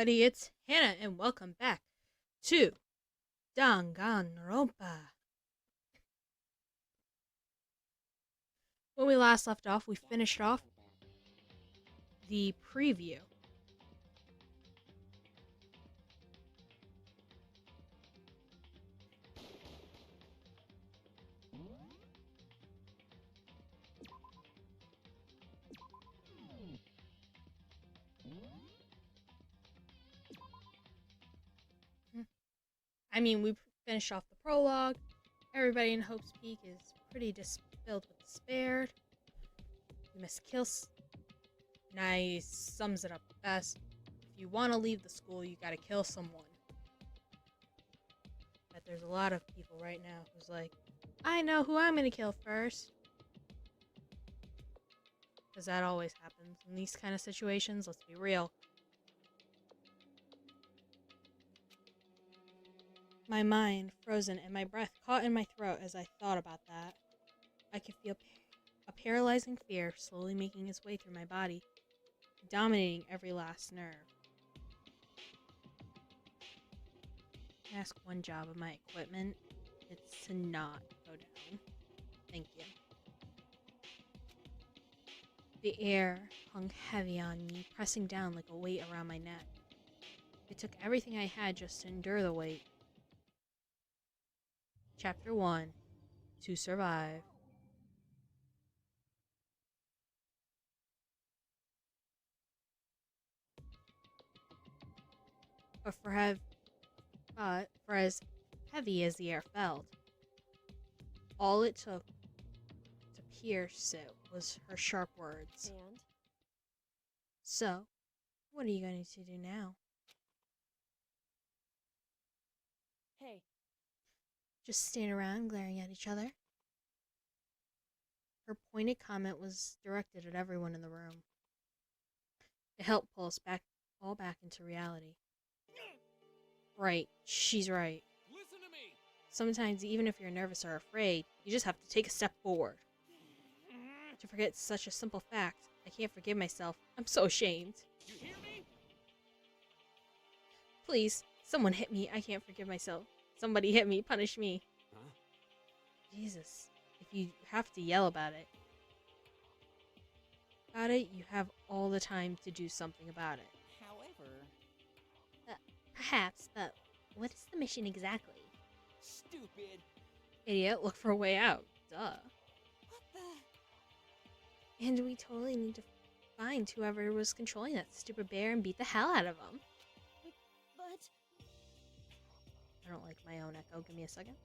everybody, it's Hannah, and welcome back to Danganronpa. When we last left off, we finished off the preview. We finished off the prologue. Everybody in Hope's Peak is pretty filled with despair. You must kill. Nice. Sums it up best. If you want to leave the school, you gotta kill someone. But there's a lot of people right now who's like, I know who I'm gonna kill first. Because that always happens in these kind of situations. Let's be real. My mind frozen and my breath caught in my throat as I thought about that. I could feel a paralyzing fear slowly making its way through my body, dominating every last nerve. I ask one job of my equipment. It's to not go down. Thank you. The air hung heavy on me, pressing down like a weight around my neck. It took everything I had just to endure the weight. Chapter 1. To survive. But for as heavy as the air felt, all it took to pierce it was her sharp words. And? So, what are you going to do now? Hey. Just stand around glaring at each other? Her pointed comment was directed at everyone in the room. It helped pull us all back into reality. Right, she's right. Listen to me. Sometimes, even if you're nervous or afraid, you just have to take a step forward. To forget such a simple fact, I can't forgive myself. I'm so ashamed. You hear me? Please, someone hit me. I can't forgive myself. Somebody hit me. Punish me. Huh? Jesus, if you have to yell about it, you have all the time to do something about it. However... Perhaps, but what is the mission exactly? Stupid. Idiot, look for a way out. Duh. What the... And we totally need to find whoever was controlling that stupid bear and beat the hell out of him. But... I don't like my own echo. Give me a second.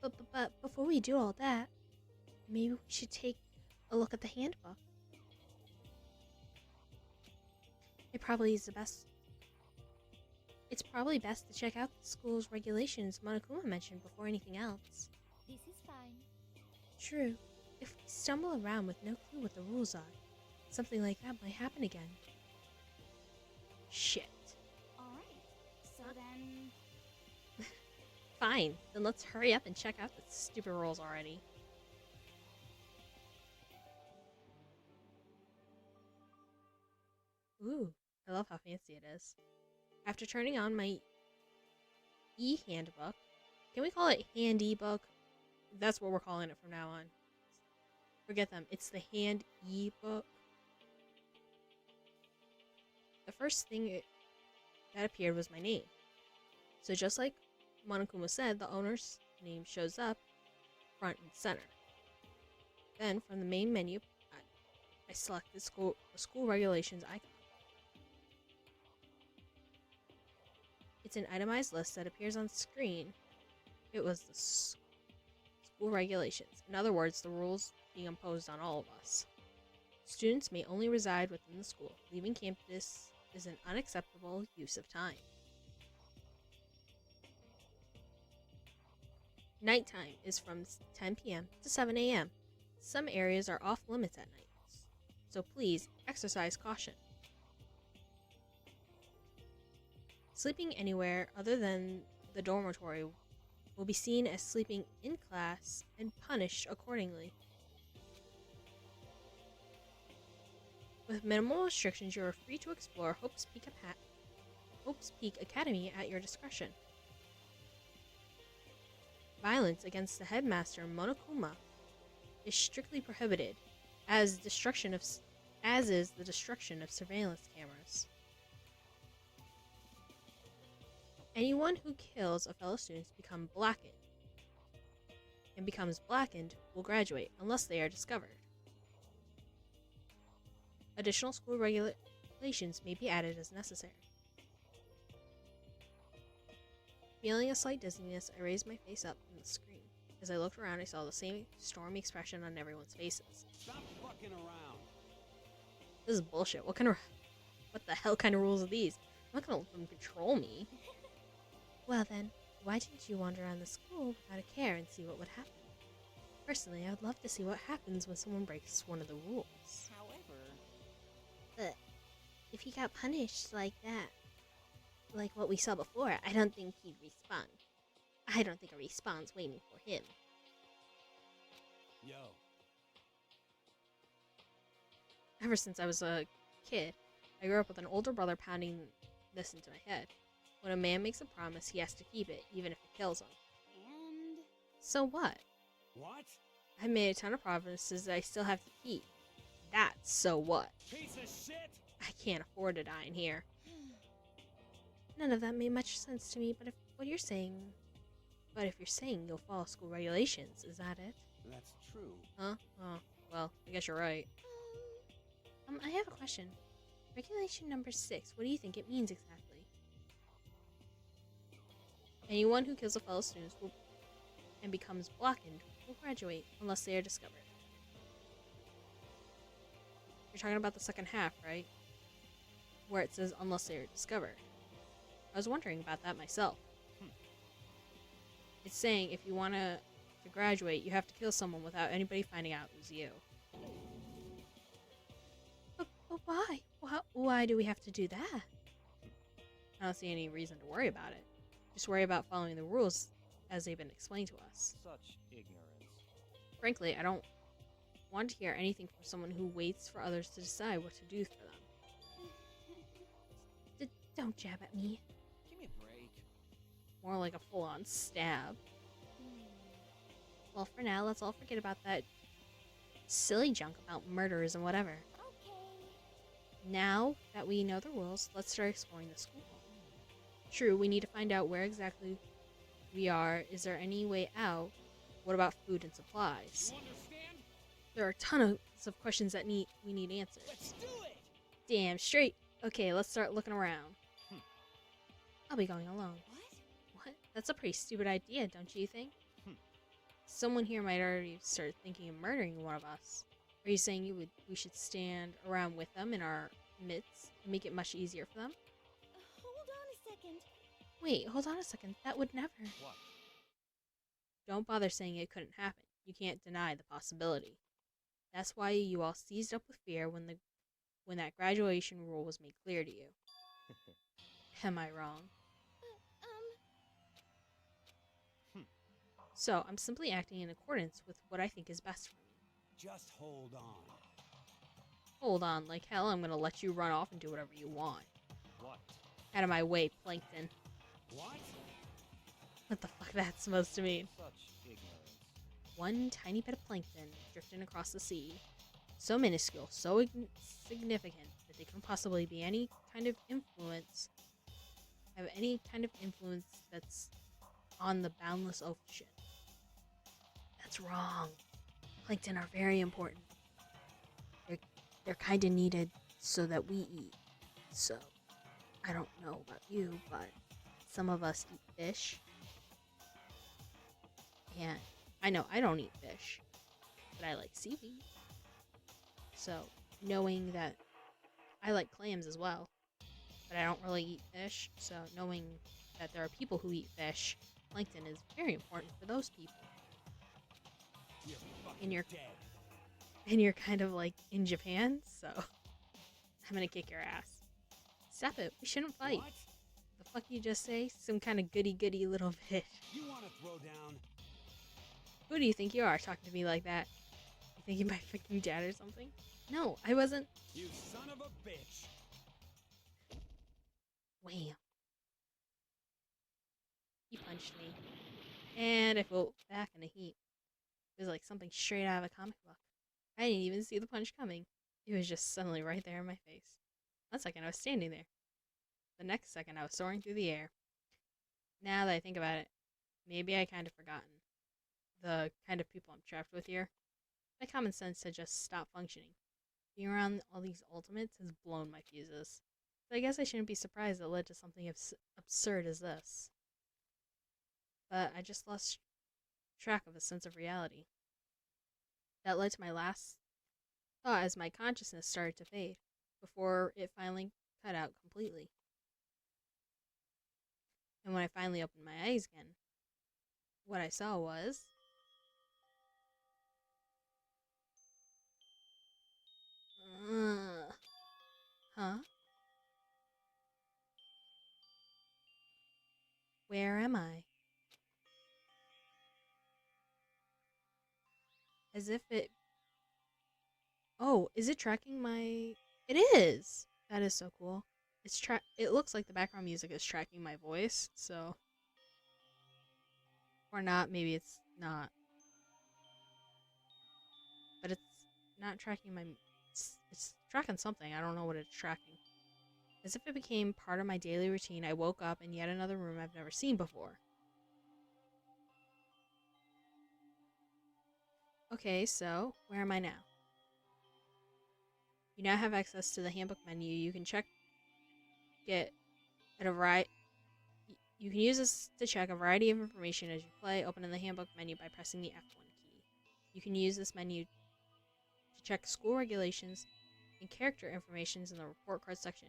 But before we do all that, maybe we should take a look at the handbook. It's probably best to check out the school's regulations Monokuma mentioned before anything else. This is fine. True. If we stumble around with no clue what the rules are, something like that might happen again. Shit. Alright, so then... Fine, then let's hurry up and check out the stupid rules already. Ooh, I love how fancy it is. After turning on my e-handbook, can we call it handy book? That's what we're calling it from now on. Forget them, it's the hand e-book. The first thing that appeared was my name. So just like Monokuma said, the owner's name shows up front and center. Then from the main menu, I select the school regulations icon. It's an itemized list that appears on screen. It was the school regulations. In other words, the rules being imposed on all of us. Students may only reside within the school. Leaving campus is an unacceptable use of time. Nighttime is from 10 p.m. to 7 a.m. Some areas are off limits at night, so please exercise caution. Sleeping anywhere other than the dormitory will be seen as sleeping in class and punished accordingly. With minimal restrictions, you are free to explore Hope's Peak Academy at your discretion. Violence against the headmaster Monokuma is strictly prohibited, as is the destruction of surveillance cameras. Anyone who kills a fellow student becomes blackened will graduate unless they are discovered. Additional school regulations may be added as necessary. Feeling a slight dizziness, I raised my face up from the screen. As I looked around, I saw the same stormy expression on everyone's faces. Stop fucking around. This is bullshit. What the hell kind of rules are these? I'm not gonna let them control me. Well then, why didn't you wander around the school without a care and see what would happen? Personally, I would love to see what happens when someone breaks one of the rules. However, But if he got punished like that, like what we saw before, I don't think he'd respawn. I don't think a respawn's waiting for him. yo, Ever since I was a kid, I grew up with an older brother pounding this into my head. When a man makes a promise, he has to keep it, even if it kills him. And So what? what? I've made a ton of promises that I still have to keep. That's so what? Piece of shit! I can't afford to die in here. None of that made much sense to me, but if you're saying you'll follow school regulations, is that it? That's true. Huh? Oh, well, I guess you're right. I have a question. Regulation number 6, what do you think it means exactly? Anyone who kills a fellow student and becomes blackened will graduate unless they are discovered. You're talking about the second half, right? Where it says unless they are discovered. I was wondering about that myself. It's saying if you want to graduate, you have to kill someone without anybody finding out it was you. But why? Why do we have to do that? I don't see any reason to worry about it. Just worry about following the rules as they've been explained to us. Such ignorance. Frankly, I don't want to hear anything from someone who waits for others to decide what to do for them. Don't jab at me. Give me a break. More like a full-on stab. Well, for now, let's all forget about that silly junk about murders and whatever. okay. Now that we know the rules, let's start exploring the school. True, we need to find out where exactly we are. Is there any way out? What about food and supplies? You understand? There are tons of questions that we need answers. Let's do it! Damn straight. Okay, let's start looking around. I'll be going alone. What? What? That's a pretty stupid idea, don't you think? Someone here might already start thinking of murdering one of us. Are you saying we should stand around with them in our midst and make it much easier for them? Hold on a second. Wait, hold on a second. That would never. What? Don't bother saying it couldn't happen. You can't deny the possibility. That's why you all seized up with fear when that graduation rule was made clear to you. Am I wrong? So, I'm simply acting in accordance with what I think is best for me. Just hold on. Hold on, like hell, I'm gonna let you run off and do whatever you want. What? Out of my way, Plankton. What? What the fuck that's supposed to mean? Such ignorance. One tiny bit of plankton drifting across the sea. So minuscule, so insignificant that they couldn't possibly be any kind of influence. Have any kind of influence that's on the boundless ocean. That's wrong. Plankton are very important. They're kind of needed so that we eat. So, I don't know about you, but some of us eat fish. And I know I don't eat fish, but I like seaweed. So, knowing that I like clams as well, but I don't really eat fish, so knowing that there are people who eat fish, plankton is very important for those people. You're fucking And you're dead. And you're kind of like in Japan, so I'm gonna kick your ass. Stop it, we shouldn't fight. What? The fuck you just say? Some kind of goody little bitch. You want to throw down? Who do you think you are talking to me like that? You thinking my fucking dad or something? No, I wasn't. You son of a bitch! Wham. He punched me. And I fell back in a heap. It was like something straight out of a comic book. I didn't even see the punch coming. It was just suddenly right there in my face. 1 second, I was standing there. The next second, I was soaring through the air. Now that I think about it, maybe I kind of forgotten the kind of people I'm trapped with here. My common sense had just stopped functioning. Being around all these ultimates has blown my fuses. So I guess I shouldn't be surprised it led to something absurd as this. But I just lost track of a sense of reality. That led to my last thought as my consciousness started to fade, before it finally cut out completely. And when I finally opened my eyes again, what I saw was... Huh? Where am I? As if it... Oh, is it tracking my... It is! That is so cool. It looks like the background music is tracking my voice, so... Or not, maybe it's not. But it's not tracking my... It's tracking something, I don't know what it's tracking. As if it became part of my daily routine, I woke up in yet another room I've never seen before. Okay, so, where am I now? You now have access to the Handbook Menu. You can You can use this to check a variety of information as you play, opening the Handbook Menu by pressing the F1 key. You can use this menu to check school regulations and character informations in the report card section.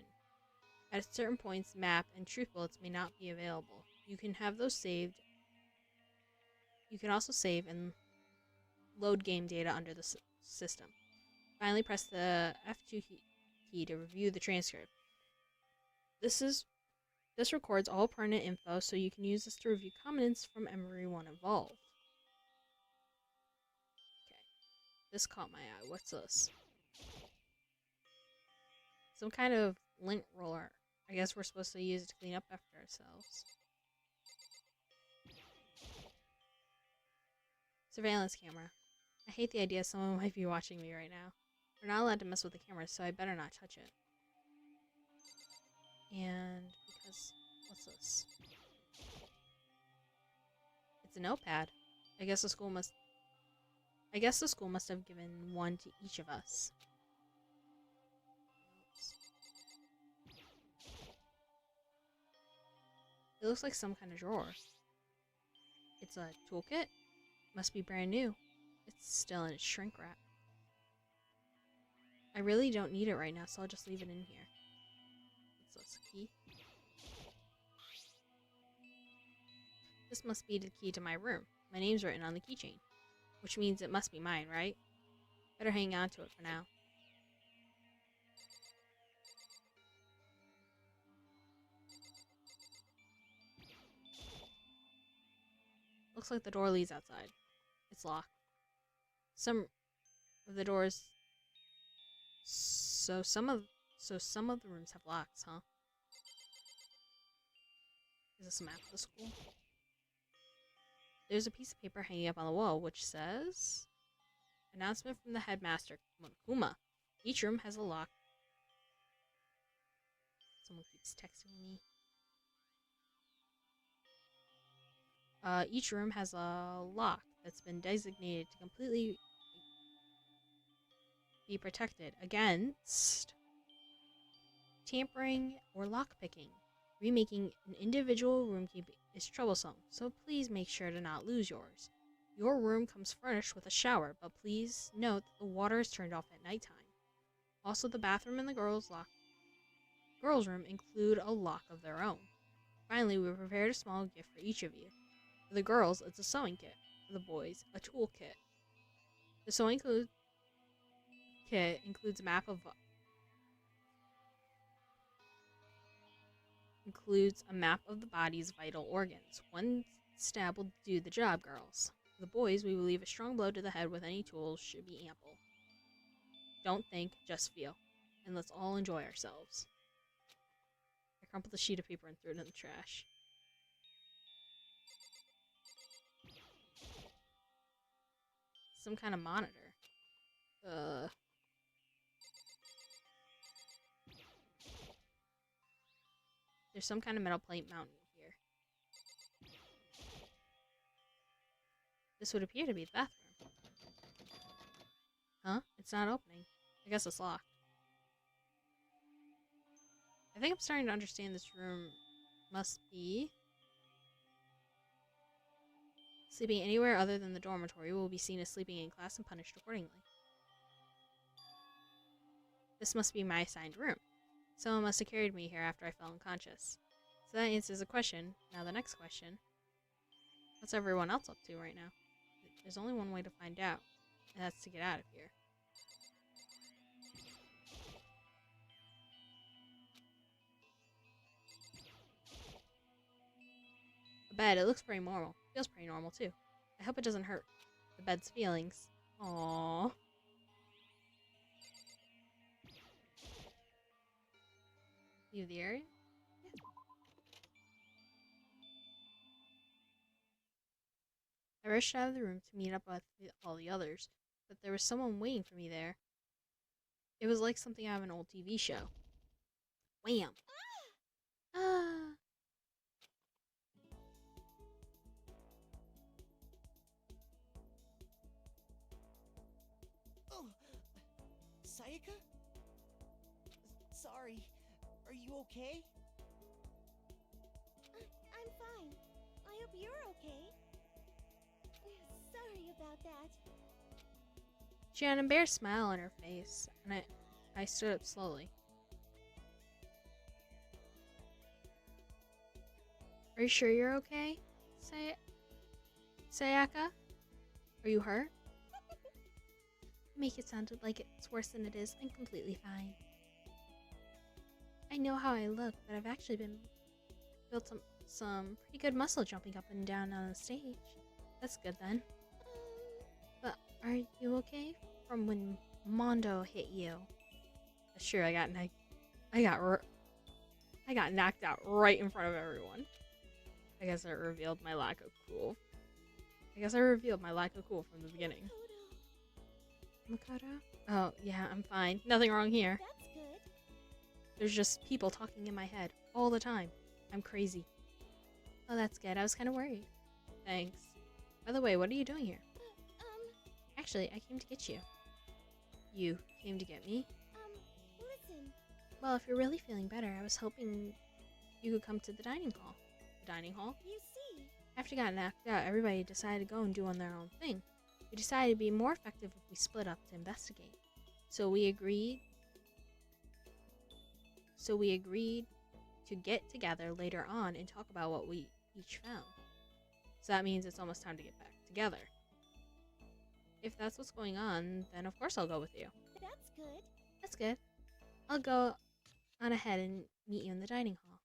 At certain points, map and truth bullets may not be available. You can have those saved. You can also save and load game data under the system. Finally, press the F2 key to review the transcript. This records all pertinent info, so you can use this to review comments from everyone involved. Okay, this caught my eye. What's this? Some kind of lint roller. I guess we're supposed to use it to clean up after ourselves. Surveillance camera. I hate the idea someone might be watching me right now. We're not allowed to mess with the camera, so I better not touch it. And because... What's this? It's a notepad. I guess the school must have given one to each of us. It looks like some kind of drawer. It's a toolkit? Must be brand new. It's still in its shrink wrap. I really don't need it right now, so I'll just leave it in here. What's this? Key? This must be the key to my room. My name's written on the keychain. Which means it must be mine, right? Better hang on to it for now. Looks like the door leads outside. It's locked. Some of the doors... So some of the rooms have locks, huh? Is this a map of the school? There's a piece of paper hanging up on the wall which says... Announcement from the headmaster, Monokuma. Each room has a lock. Someone keeps texting me. Each room has a lock that's been designated to completely be protected against tampering or lockpicking. Remaking an individual room key is troublesome, so please make sure to not lose yours. Your room comes furnished with a shower, but please note that the water is turned off at nighttime. Also, the bathroom and the girls' room include a lock of their own. Finally, we prepared a small gift for each of you. For the girls, it's a sewing kit. For the boys, a tool kit. The sewing kit includes a map of the body's vital organs. One stab will do the job, girls. For the boys, we believe a strong blow to the head with any tools should be ample. Don't think, just feel. And let's all enjoy ourselves. I crumpled the sheet of paper and threw it in the trash. Some kind of monitor. There's some kind of metal plate mounted here. This would appear to be the bathroom. Huh? It's not opening. I guess it's locked. I think I'm starting to understand this room must be... Sleeping anywhere other than the dormitory will be seen as sleeping in class and punished accordingly. This must be my assigned room. Someone must have carried me here after I fell unconscious. So that answers the question. Now the next question. What's everyone else up to right now? There's only one way to find out, and that's to get out of here. A bed, it looks pretty normal. Feels pretty normal, too. I hope it doesn't hurt the bed's feelings. Aww. Leave the area? Yeah. I rushed out of the room to meet up with all the others, but there was someone waiting for me there. It was like something out of an old TV show. Wham! Ah! Oh, Sayaka? Sorry. Are you okay? I'm fine. I hope you're okay. Sorry about that. She had an embarrassed smile on her face, and I stood up slowly. Are you sure you're okay, Sayaka? Are you hurt? Make it sound like it's worse than it is. I'm completely fine. I know how I look, but I've actually built some pretty good muscle jumping up and down on the stage. That's good then. But are you okay from when Mondo hit you? Sure, I got knocked out right in front of everyone. I guess I revealed my lack of cool from the beginning. Makoto? Oh, yeah, I'm fine. Nothing wrong here. That's good. There's just people talking in my head all the time. I'm crazy. Oh, that's good. I was kind of worried. Thanks. By the way, what are you doing here? Actually, I came to get you. You came to get me? Listen. Well, if you're really feeling better, I was hoping you could come to the dining hall. The dining hall? You see. After I got knocked out, everybody decided to go and do on their own thing. We decided it'd be more effective if we split up to investigate. So we agreed to get together later on and talk about what we each found. So that means it's almost time to get back together. If that's what's going on, then of course I'll go with you. That's good. That's good. I'll go on ahead and meet you in the dining hall.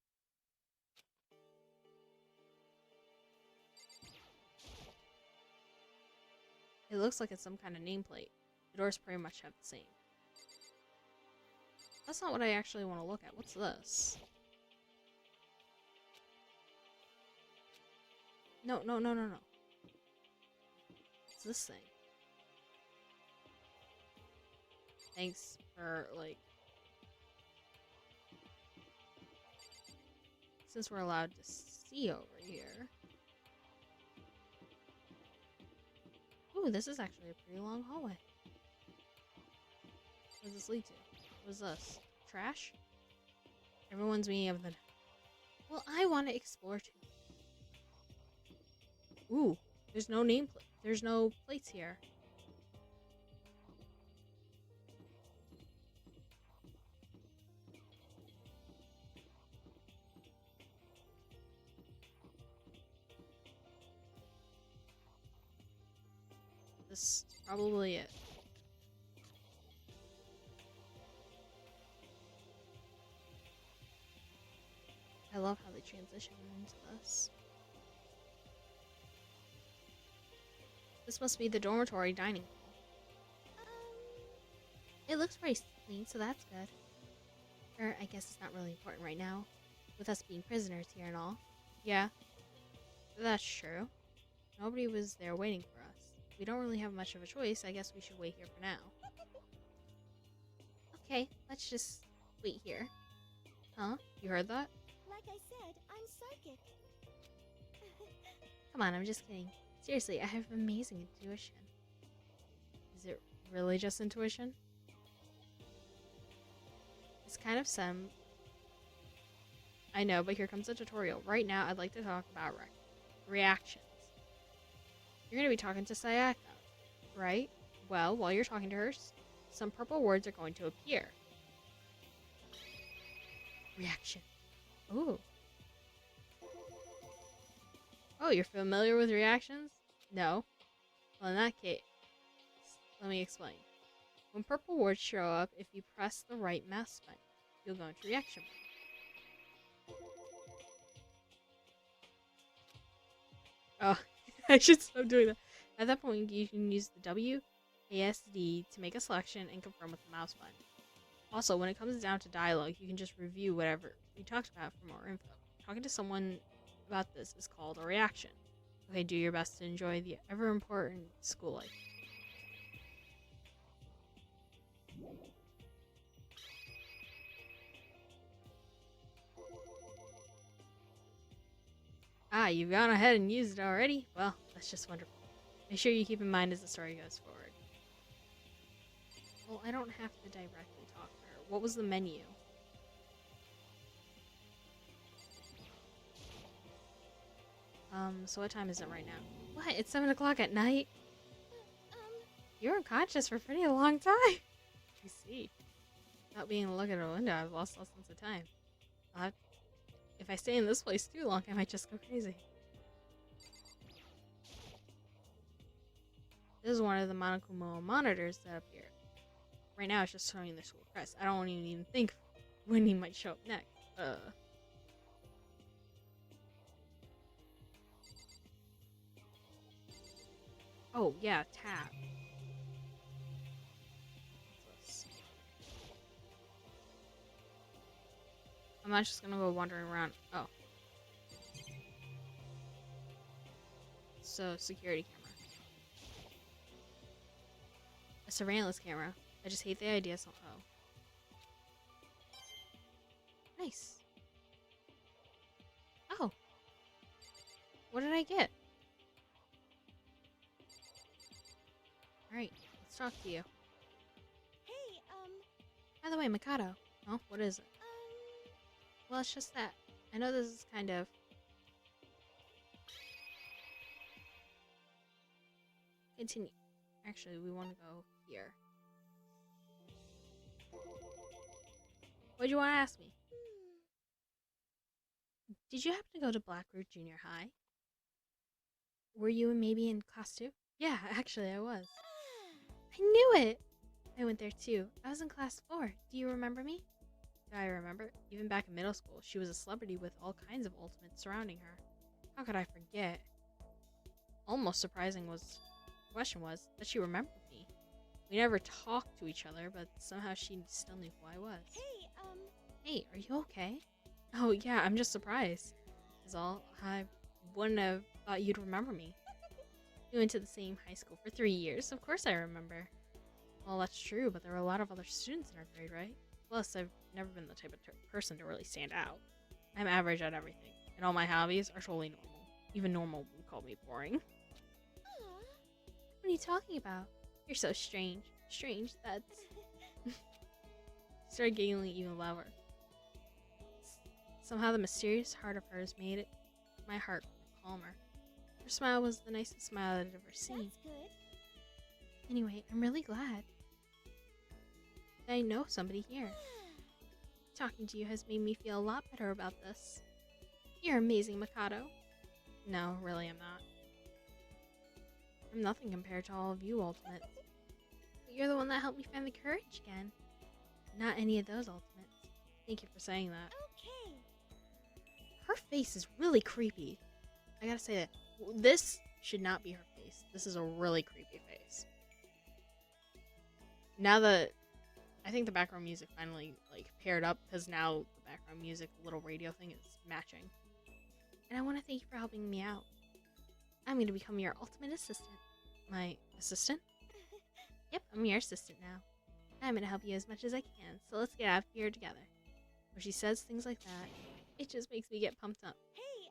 It looks like it's some kind of nameplate. The doors pretty much have the same. That's not what I actually want to look at. What's this? No. What's this thing? Thanks for, like... Since we're allowed to see over here... Ooh, this is actually a pretty long hallway. Where does this lead to? What is this? Trash? Everyone's meeting of the... Well, I want to explore too. Ooh, there's no nameplate. There's no plates here. This is probably it. I love how they transition into this. This must be the dormitory dining hall. It looks pretty clean, so that's good. Or, I guess it's not really important right now, with us being prisoners here and all. Yeah, that's true. Nobody was there waiting for us. We don't really have much of a choice. I guess we should wait here for now. Okay, let's just wait here. Huh? You heard that? Like I said, I'm psychic. Come on, I'm just kidding. Seriously, I have amazing intuition. Is it really just intuition? It's kind of some... I know, but here comes the tutorial. Right now, I'd like to talk about reactions. You're going to be talking to Sayaka, right? Well, while you're talking to her, some purple words are going to appear. Reaction. Ooh. Oh, you're familiar with reactions? No. Well, in that case, let me explain. When purple words show up, if you press the right mouse button, you'll go into reaction mode. Oh, I should stop doing that. At that point, you can use the WASD to make a selection and confirm with the mouse button. Also, when it comes down to dialogue, you can just review whatever you talked about for more info. Talking to someone about this is called a reaction. Okay, do your best to enjoy the ever-important school life. Ah, you've gone ahead and used it already? Well, that's just wonderful. Make sure you keep in mind as the story goes forward. Well, I don't have to directly talk to her. What was the menu? So what time is it right now? What? It's 7 o'clock at night? You're unconscious for a pretty long time. I see. Without being able to look at a window, I've lost all sense of time. If I stay in this place too long, I might just go crazy. This is one of the Monokumo monitors that appear. Right now it's just showing the school press. I don't even think when he might show up next. Oh, yeah, tab. I'm not just gonna go wandering around. Oh. So, security camera. A surveillance camera. I just hate the idea so. Oh. Nice. Oh. What did I get? Alright, let's talk to you. Hey, By the way, Mikado. Oh, what is it? Well, it's just that. I know this is kind of... Continue. Actually, we want to go here. What do you want to ask me? Did you happen to go to Blackroot Junior High? Were you maybe in class 2? Yeah, actually I was. I knew it! I went there too. I was in class 4. Do you remember me? Yeah, I remember. Even back in middle school, she was a celebrity with all kinds of ultimates surrounding her. How could I forget? Almost surprising question was that she remembered me. We never talked to each other, but somehow she still knew who I was. Hey, are you okay? Oh yeah, I'm just surprised. Is all. I wouldn't have thought you'd remember me. We went to the same high school for 3 years. Of course I remember. Well, that's true, but there were a lot of other students in our grade, right? Plus, I've never been the type of person to really stand out. I'm average at everything, and all my hobbies are totally normal. Even normal would call me boring. What are you talking about? You're so strange. Strange, that's... Started giggling even louder. Somehow the mysterious heart of hers made my heart calmer. Her smile was the nicest smile I'd ever seen. that's good. Anyway, I'm really glad that I know somebody here. Talking to you has made me feel a lot better about this. You're amazing, Mikado. No, really I'm not. I'm nothing compared to all of you ultimates. But you're the one that helped me find the courage again. Not any of those ultimates. Thank you for saying that. Okay. Her face is really creepy. I gotta say that. This should not be her face. face. This is a really creepy face. Now that I think the background music finally like paired up, because now the background music, the little radio thing, is matching. And I want to thank you for helping me out. I'm going to become your ultimate assistant. My assistant? Yep, I'm your assistant now. I'm going to help you as much as I can, so let's get out of here together. When she says things like that, it just makes me get pumped up. Hey,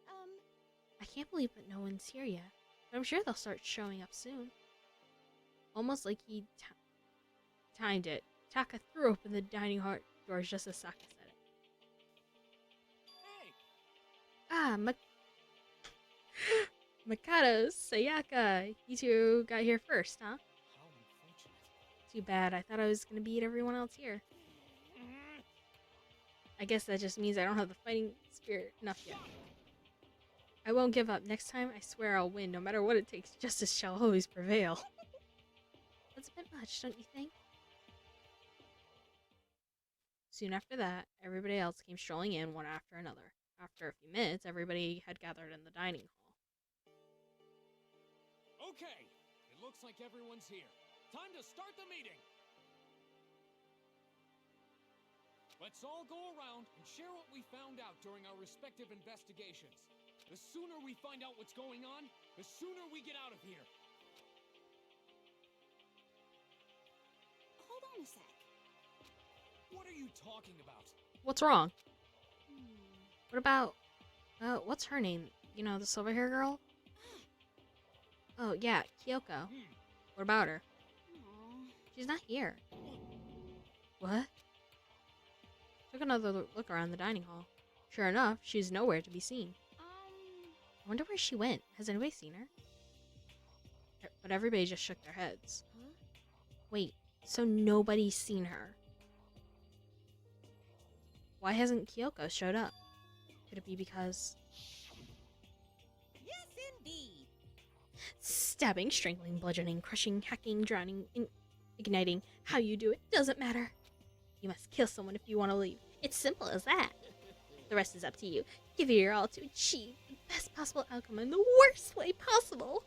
I can't believe that no one's here yet, but I'm sure they'll start showing up soon. Almost like he timed it. Taka threw open the dining hall doors just as Saka said it. Hey! Ah, Mikado, Sayaka, you two got here first, huh? How unfortunate. Too bad, I thought I was gonna beat everyone else here. I guess that just means I don't have the fighting spirit enough yet. I won't give up. Next time, I swear I'll win, no matter what it takes. Justice shall always prevail. That's a bit much, don't you think? Soon after that, everybody else came strolling in one after another. After a few minutes, everybody had gathered in the dining hall. Okay, it looks like everyone's here. Time to start the meeting. Let's all go around and share what we found out during our respective investigations. The sooner we find out what's going on, the sooner we get out of here. hold on a sec. What are you talking about? What's wrong? What about, what's her name? You know, the silver hair girl? Oh, yeah, Kyoko. What about her? Aw. She's not here. What? Took another look around the dining hall. Sure enough, she's nowhere to be seen. I wonder where she went. Has anybody seen her? But everybody just shook their heads. Huh? Wait, so nobody's seen her? Why hasn't Kyoko showed up? Could it be because... Yes, indeed. Stabbing, strangling, bludgeoning, crushing, hacking, drowning, igniting. How you do it doesn't matter. You must kill someone if you want to leave. It's simple as that. The rest is up to you. Give it your all to achieve the best possible outcome in the worst way possible.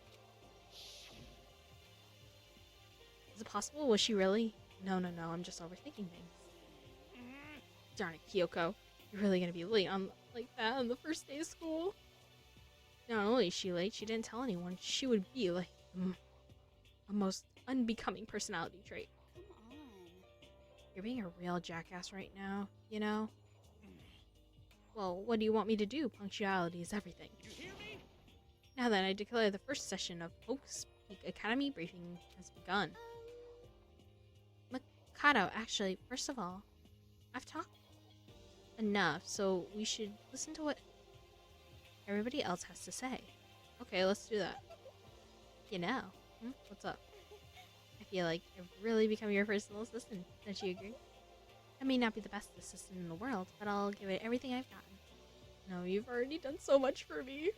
Is it possible? Was she really? No, I'm just overthinking things. Darn it, Kyoko. You're really gonna be late on like that on the first day of school? Not only is she late, she didn't tell anyone she would be like a most unbecoming personality trait. Come on. You're being a real jackass right now, you know? Well, what do you want me to do? Punctuality is everything. You hear me? Now that I declare the first session of Hoax Peak Academy briefing has begun. Mikado, actually, first of all, I've talked enough, so we should listen to what everybody else has to say. Okay, let's do that. You know, what's up? I feel like I've really become your personal assistant. Don't you agree? I may not be the best assistant in the world, but I'll give it everything I've gotten. No, you've already done so much for me.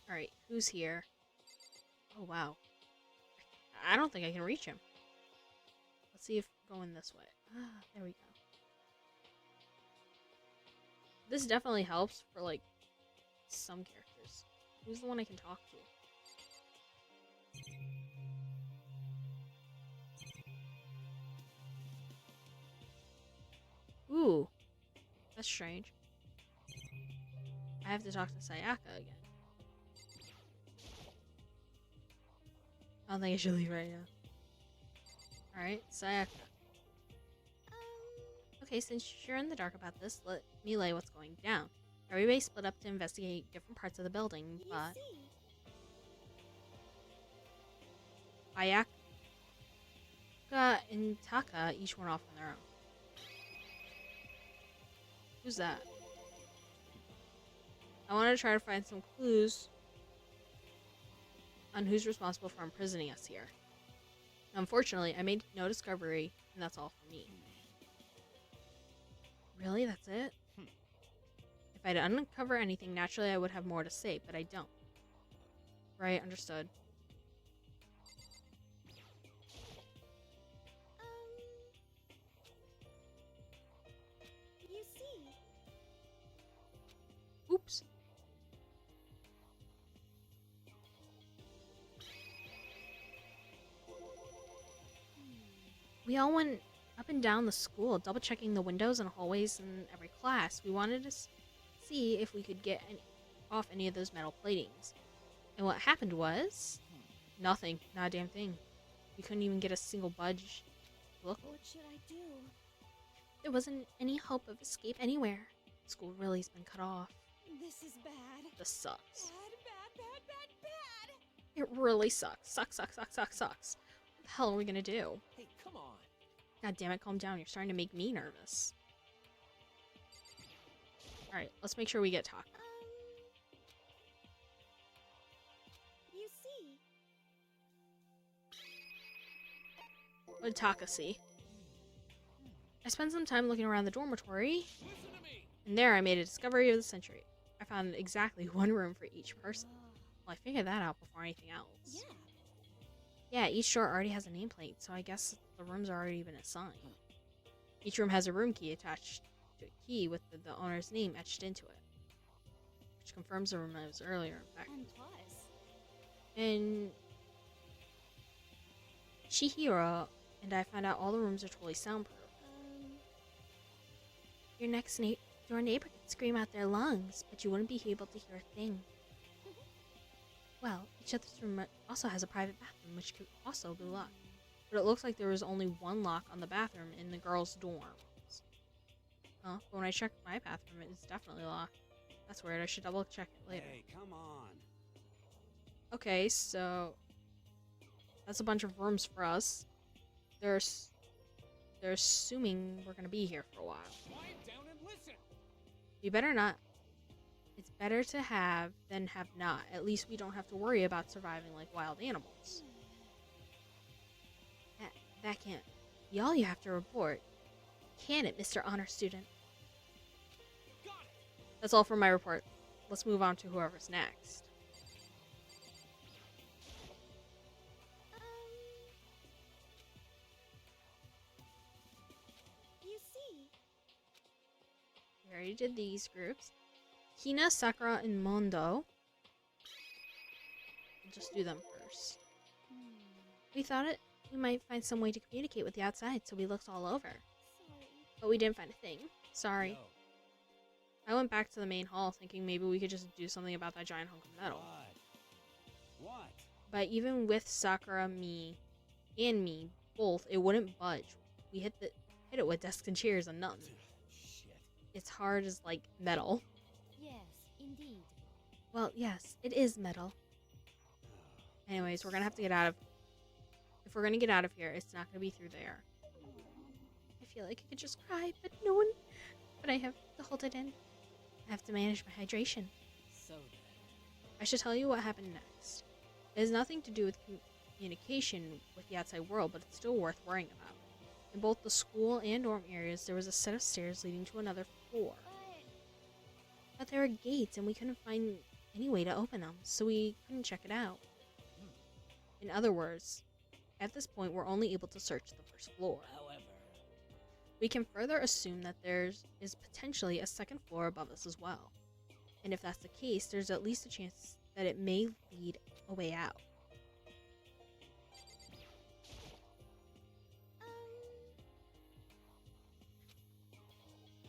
Alright, who's here? Oh, wow. I don't think I can reach him. Let's see if going this way. Ah, there we go. This definitely helps for, like, some characters. Who's the one I can talk to? Ooh. That's strange. I have to talk to Sayaka again. I don't think I should leave right now. Alright, Sayaka. Okay, since you're in the dark about this, let me lay what's going down. Everybody split up to investigate different parts of the building, You but see, Ayaka and Taka each went off on their own. Who's that? I want to try to find some clues on who's responsible for imprisoning us here. Unfortunately, I made no discovery, and that's all for me. Really? That's it? If I'd uncover anything, naturally I would have more to say, but I don't. Right, understood. you see, Oops. We all went up and down the school, double checking the windows and hallways in every class. We wanted to see if we could get off any of those metal platings. And what happened was nothing, not a damn thing. We couldn't even get a single budge. Look, What should I do? there wasn't any hope of escape anywhere. School really has been cut off. This is bad. This sucks. Bad. It really sucks. Sucks. What the hell are we gonna do? Hey, come on. God damn it, calm down. You're starting to make me nervous. Alright, let's make sure we get talk. You see, What did Taka see? I spent some time looking around the dormitory, Listen to me. and there I made a discovery of the century. I found exactly one room for each person. Well, I figured that out before anything else. Yeah, each door already has a nameplate, so I guess the rooms are already been assigned. Each room has a room key attached to a key with the owner's name etched into it, which confirms the room I was earlier. In fact, and plus, and Chihiro and I found out all the rooms are totally soundproof. Your next door neighbor could scream out their lungs, but you wouldn't be able to hear a thing. Well, each other's room also has a private bathroom, which could also be locked. But it looks like there was only one lock on the bathroom in the girls' dorms. Huh? But when I checked my bathroom, it's definitely locked. That's weird. I should double check it later. Hey, come on. Okay, so that's a bunch of rooms for us. They're assuming we're gonna be here for a while. Quiet down and listen. We better not. It's better to have than have not. At least we don't have to worry about surviving like wild animals. That can't be all you have to report. Can it, Mr. Honor Student? Got it. That's all for my report. Let's move on to whoever's next. you see, We already did these groups. Hina, Sakura, and Mondo. We'll just do them first. We thought we might find some way to communicate with the outside, so we looked all over. sorry. But we didn't find a thing. Sorry. Yo, I went back to the main hall thinking maybe we could just do something about that giant hunk of metal. What? But even with Sakura, and me, both, it wouldn't budge. We hit it with desks and chairs and nothing. Shit. It's hard as, like, metal. Yes, indeed. Well, yes, it is metal. Anyways, we're gonna have to get out of... If we're gonna get out of here, it's not gonna be through there. I feel like I could just cry, but no one... But I have to hold it in. I have to manage my hydration. So then. I should tell you what happened next. It has nothing to do with communication with the outside world, but it's still worth worrying about. In both the school and dorm areas, there was a set of stairs leading to another floor. But there were gates, and we couldn't find any way to open them, so we couldn't check it out. In other words, at this point, we're only able to search the first floor. However. We can further assume that there is potentially a second floor above us as well. And if that's the case, there's at least a chance that it may lead a way out.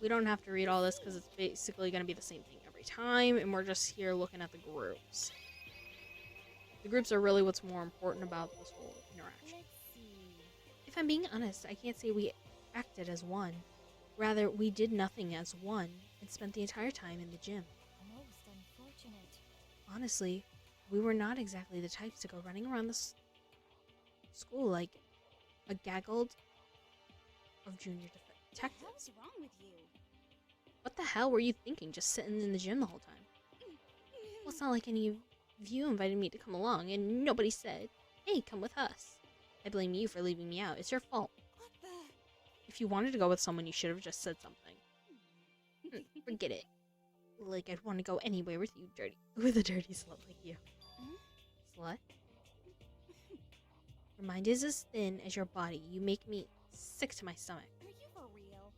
We don't have to read all this because it's basically going to be the same thing every time, and we're just here looking at the groups. The groups are really what's more important about this whole interaction. Let's see. If I'm being honest, I can't say we acted as one. Rather, we did nothing as one and spent the entire time in the gym. Most unfortunate. Honestly, we were not exactly the types to go running around the school like a gaggle of junior detectives. What's wrong with you? What the hell were you thinking, just sitting in the gym the whole time? Well, it's not like any of you invited me to come along, and nobody said, hey, come with us. I blame you for leaving me out. It's your fault. What the? If you wanted to go with someone, you should have just said something. Forget it. Like, I'd want to go anywhere with you, with a dirty slut like you. Slut? Your mind is as thin as your body. You make me sick to my stomach. Are you for real?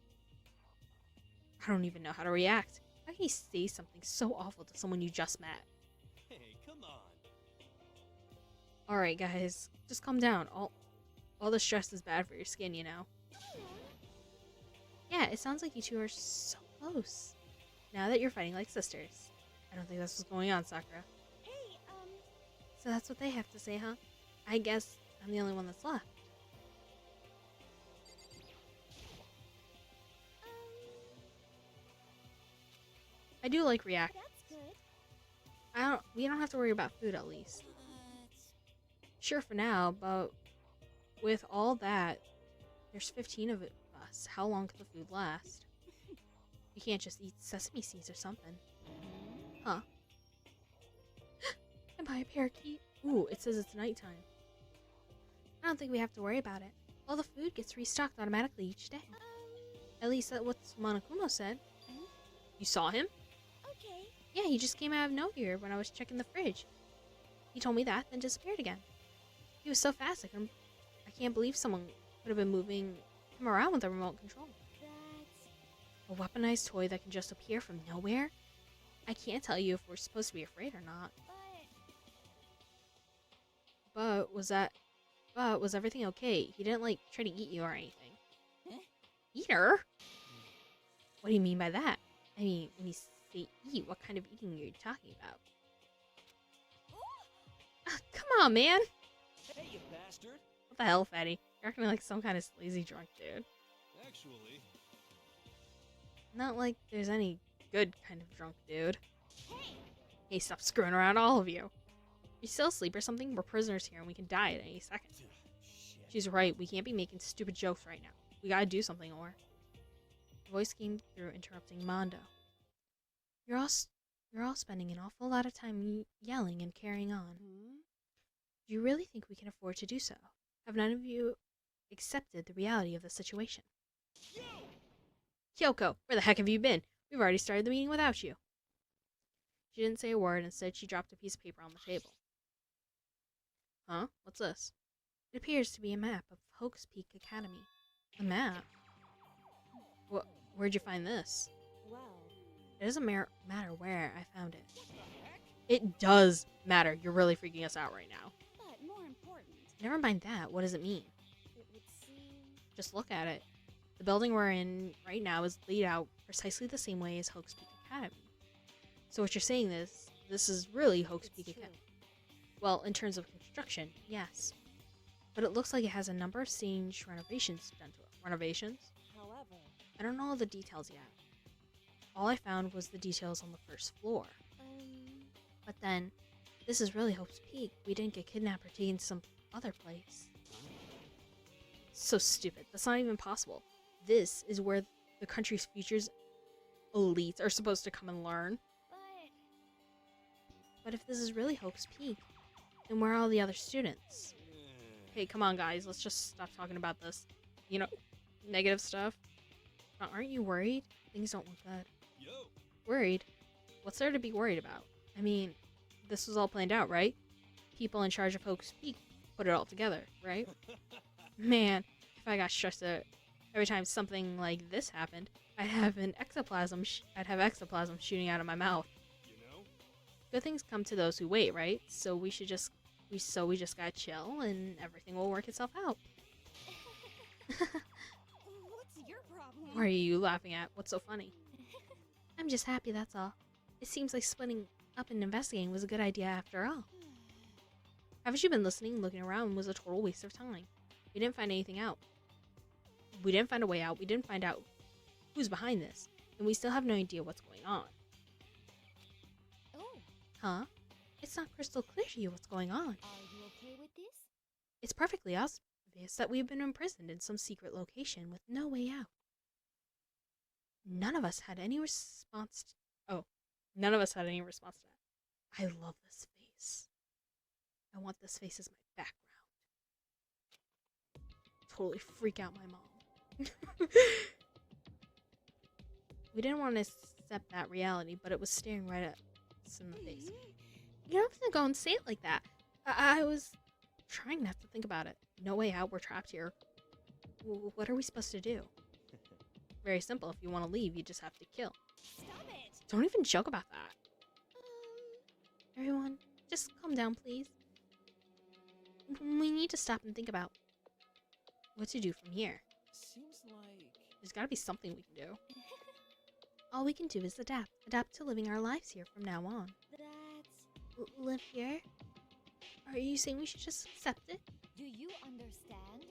I don't even know how to react. How can you say something so awful to someone you just met? Hey, come on. Alright, guys. Just calm down. All the stress is bad for your skin, you know. Yeah, it sounds like you two are so close. Now that you're fighting like sisters. I don't think that's what's going on, Sakura. Hey, So that's what they have to say, huh? I guess I'm the only one that's left. I do like React. that's good. We don't have to worry about food at least. But Sure for now, but with all that, there's 15 of us. How long can the food last? You can't just eat sesame seeds or something. Huh? Am I a parakeet? Ooh, it says it's nighttime. I don't think we have to worry about it. All the food gets restocked automatically each day. At least that's what Monokuma said. You saw him? okay. Yeah, he just came out of nowhere when I was checking the fridge. He told me that, then disappeared again. He was so fast, I can't believe someone could have been moving him around with a remote control. That's A weaponized toy that can just appear from nowhere? I can't tell you if we're supposed to be afraid or not. but But was everything okay? He didn't, like, try to eat you or anything. Huh? Eat her? What do you mean by that? I mean, when you say eat, what kind of eating are you talking about? Come on, man! Hey, you bastard! What the hell, fatty? You're acting like some kind of sleazy drunk dude. Actually, Not like there's any good kind of drunk dude. hey, Hey, stop screwing around, all of you. You still asleep or something? We're prisoners here and we can die at any second. shit. She's right, we can't be making stupid jokes right now. We gotta do something or... The voice came through, interrupting Mondo. You're all spending an awful lot of time yelling and carrying on. Do you really think we can afford to do so? Have none of you accepted the reality of the situation? Kyoko, where the heck have you been? We've already started the meeting without you. She didn't say a word. Instead, she dropped a piece of paper on the table. Huh? What's this? It appears to be a map of Hoax Peak Academy. A map? Where'd you find this? well, It doesn't matter where I found it. It does matter. You're really freaking us out right now. but more important, Never mind that. What does it mean? it would seem Just look at it. The building we're in right now is laid out precisely the same way as Hoax Peak Academy. So what you're saying is, this is really Hoax it's Peak true. Academy. Well, in terms of construction, yes. But it looks like it has a number of strange renovations done to it. Renovations? However, I don't know all the details yet. All I found was the details on the first floor. But then, this is really Hope's Peak. We didn't get kidnapped or taken to some other place. So stupid. That's not even possible. This is where the country's future's elites are supposed to come and learn. but But if this is really Hope's Peak, then where are all the other students? Hey, come on, guys. Let's just stop talking about this. You know, negative stuff. Aren't you worried? Things don't look good. Yo! Worried? What's there to be worried about? I mean, this was all planned out, right? People in charge of Hoax Peak put it all together, right? Man, if I got stressed out every time something like this happened, I'd have ectoplasm shooting out of my mouth. You know? Good things come to those who wait, right? So we just gotta chill and everything will work itself out. what's your problem? What are you laughing at? What's so funny? I'm just happy, that's all. It seems like splitting up and investigating was a good idea after all. Haven't you been listening? Looking around was a total waste of time. We didn't find anything out. We didn't find a way out. We didn't find out who's behind this. And we still have no idea what's going on. Oh, Huh? It's not crystal clear to you what's going on. are you okay with this? It's perfectly obvious that we've been imprisoned in some secret location with no way out. None of us had any response to that. I love this face. I want this face as my background. Totally freak out my mom. We didn't want to accept that reality, but it was staring right at us in the face. You don't have to go and say it like that. I was trying not to think about it. No way out, we're trapped here. What are we supposed to do? Very simple. If you want to leave, you just have to kill. Stop it! Don't even joke about that. Everyone, just calm down, please. We need to stop and think about what to do from here. Seems like... There's gotta be something we can do. All we can do is adapt. Adapt to living our lives here from now on. That's... Live here? Are you saying we should just accept it? Do you understand?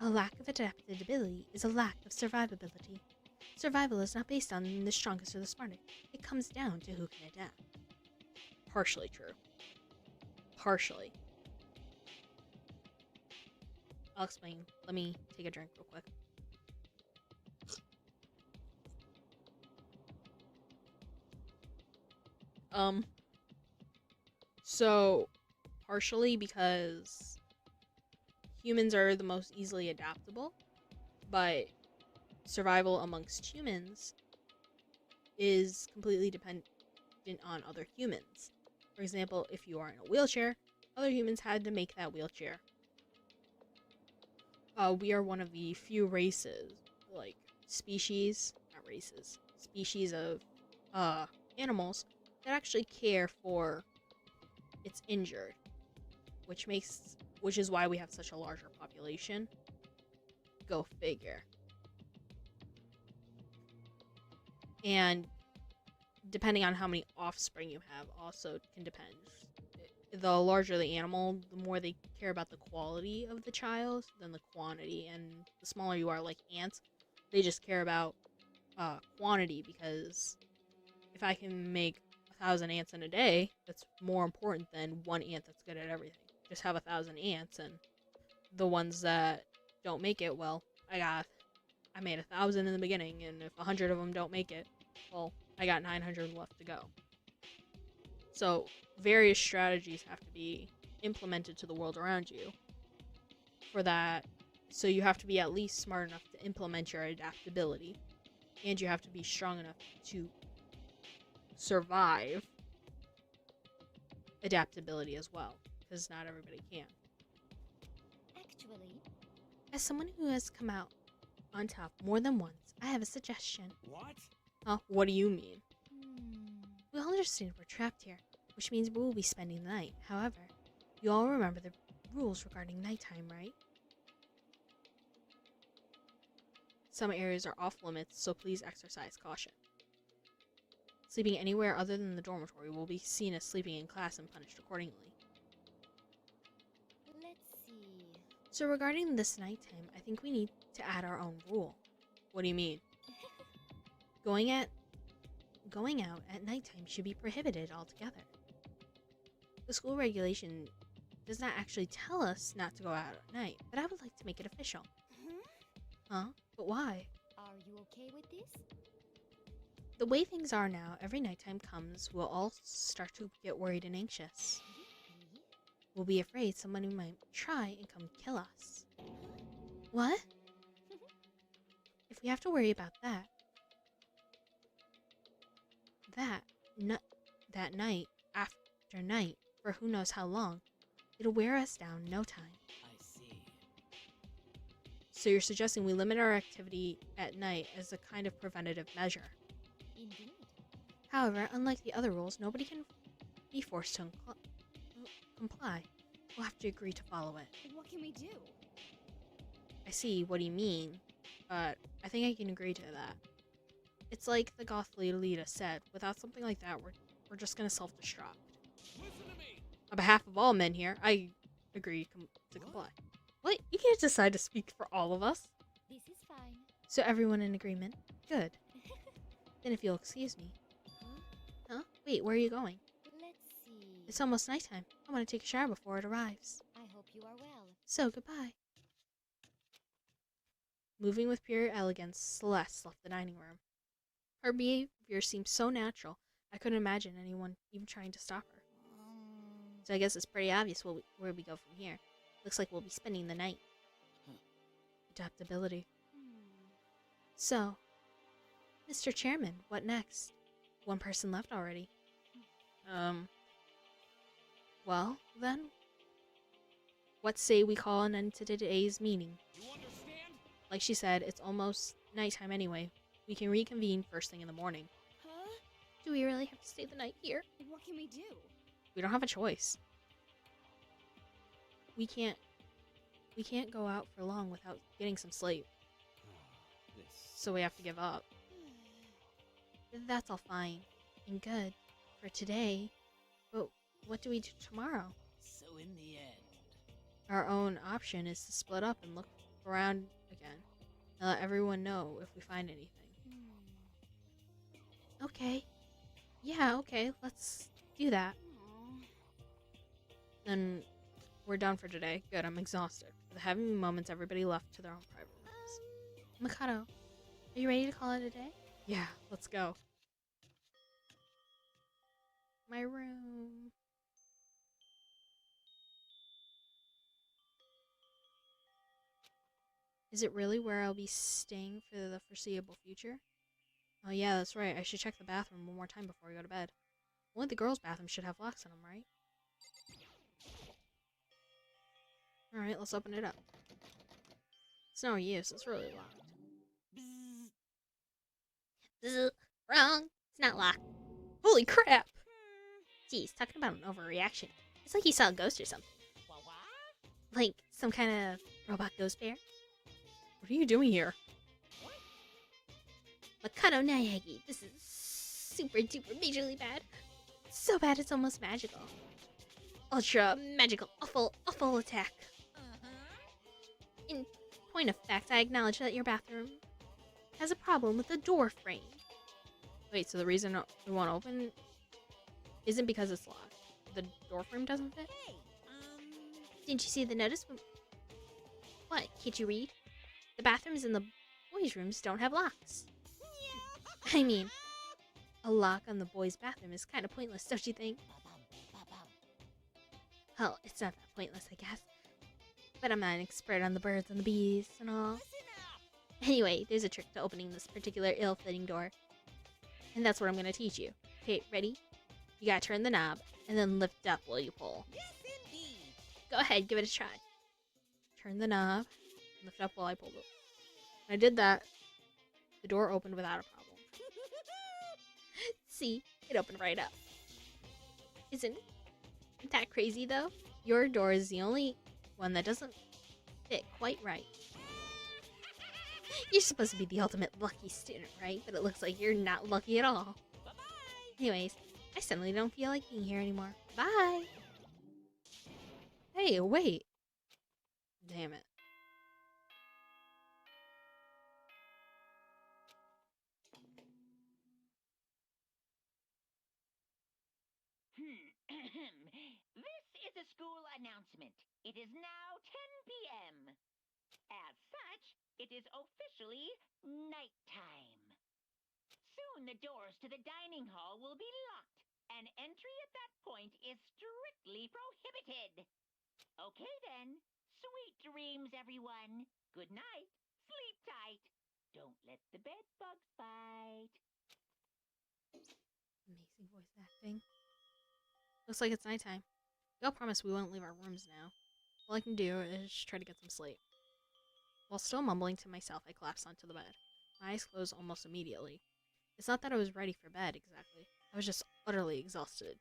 A lack of adaptability is a lack of survivability. Survival is not based on the strongest or the smartest. It comes down to who can adapt. Partially true. Partially. I'll explain. Let me take a drink real quick. So, partially because humans are the most easily adaptable, but survival amongst humans is completely dependent on other humans. For example, if you are in a wheelchair, other humans had to make that wheelchair. We are one of the few races, like species, not races, species of animals that actually care for its injured, which is why we have such a larger population. Go figure. And depending on how many offspring you have also can depend. The larger the animal, the more they care about the quality of the child than the quantity. And the smaller you are, like ants, they just care about quantity, because if I can make 1,000 ants in a day, that's more important than one ant that's good at everything. Just have 1,000 ants, and the ones that don't make it, well, I made 1,000 in the beginning, and if 100 of them don't make it, well, I got 900 left to go. So various strategies have to be implemented to the world around you for that. So you have to be at least smart enough to implement your adaptability, and you have to be strong enough to survive adaptability as well, because not everybody can. Actually, As someone who has come out on top more than once, I have a suggestion. What? Huh? What do you mean? hmm. We all understand we're trapped here, which means we will be spending the night. However, you all remember the rules regarding nighttime, right? Some areas are off limits, so please exercise caution. Sleeping anywhere other than the dormitory will be seen as sleeping in class and punished accordingly. Let's see. So regarding this nighttime, I think we need to add our own rule. What do you mean? Going out at nighttime should be prohibited altogether. The school regulation does not actually tell us not to go out at night, but I would like to make it official. Huh? But why? Are you okay with this? The way things are now, every nighttime comes, we'll all start to get worried and anxious. Really? We'll be afraid somebody might try and come kill us. What? If we have to worry about that night after night for who knows how long, it'll wear us down in no time. I see. So you're suggesting we limit our activity at night as a kind of preventative measure. Indeed. However, unlike the other rules, nobody can be forced to comply. We'll have to agree to follow it. What can we do? I see what you mean, but I think I can agree to that. It's like the goth Lolita said, without something like that, we're just gonna self-destruct. Listen to me. On behalf of all men here, I agree to comply. What? You can't decide to speak for all of us. This is fine. So everyone in agreement? Good. Then if you'll excuse me. Huh? Wait, where are you going? Let's see. It's almost nighttime. I want to take a shower before it arrives. I hope you are well. So, goodbye. Moving with pure elegance, Celeste left the dining room. Her behavior seemed so natural, I couldn't imagine anyone even trying to stop her. So I guess it's pretty obvious where we go from here. Looks like we'll be spending the night. Adaptability. So, Mr. Chairman, what next? One person left already. Well, then, what say we call an end to today's meeting? You understand? Like she said, it's almost nighttime anyway. We can reconvene first thing in the morning. Huh? Do we really have to stay the night here? What can we do? We don't have a choice. We can't We can't go out for long without getting some sleep, This. so we have to give up. That's all fine and good for today, but what do we do tomorrow? So in the end, Our own option is to split up and look around again, and let everyone know if we find anything. Okay. Yeah, okay, let's do that. Then we're done for today. Good, I'm exhausted. With the heavy moments, everybody left to their own private rooms. Mikado, are you ready to call it a day? Yeah, let's go. My room. Is it really where I'll be staying for the foreseeable future? Oh yeah, that's right. I should check the bathroom one more time before I go to bed. Only the girls' bathroom should have locks on them, right? Alright, let's open it up. It's no use. It's really locked. Bzz. Wrong. It's not locked. Holy crap! Geez, talking about an overreaction. It's like you saw a ghost or something. Like some kind of robot ghost bear. What are you doing here? Mikado Naegi, this is super duper majorly bad. So bad it's almost magical. Ultra magical awful attack. In point of fact, I acknowledge that your bathroom has a problem with the door frame. Wait, so the reason we won't open isn't because it's locked. The door frame doesn't fit? Didn't you see the notice? What, can't you read? The bathrooms in the boys' rooms don't have locks. I mean, a lock on the boys' bathroom is kind of pointless, don't you think? Well, it's not that pointless, I guess. But I'm not an expert on the birds and the bees and all. Anyway, there's a trick to opening this particular ill-fitting door. And that's what I'm going to teach you. Okay, ready? You gotta turn the knob, and then lift up while you pull. Yes, indeed. Go ahead, give it a try. Turn the knob, lift up while I pull it. When I did that, the door opened without a problem. See, it opened right up. Isn't that crazy, though? Your door is the only one that doesn't fit quite right. You're supposed to be the ultimate lucky student, right? But it looks like you're not lucky at all. Bye-bye. Anyways, I suddenly don't feel like being here anymore. Bye! Hey, wait! Damn it. This is a school announcement. It is now 10 p.m. As such, it is officially nighttime. Soon the doors to the dining hall will be locked, and entry at that point is strictly prohibited. Okay then. Sweet dreams, everyone. Good night. Sleep tight. Don't let the bed bugs bite. Amazing voice acting. Looks like it's nighttime. We all promise we won't leave our rooms now. All I can do is try to get some sleep. While still mumbling to myself, I collapsed onto the bed. My eyes closed almost immediately. It's not that I was ready for bed, exactly. I was just utterly exhausted.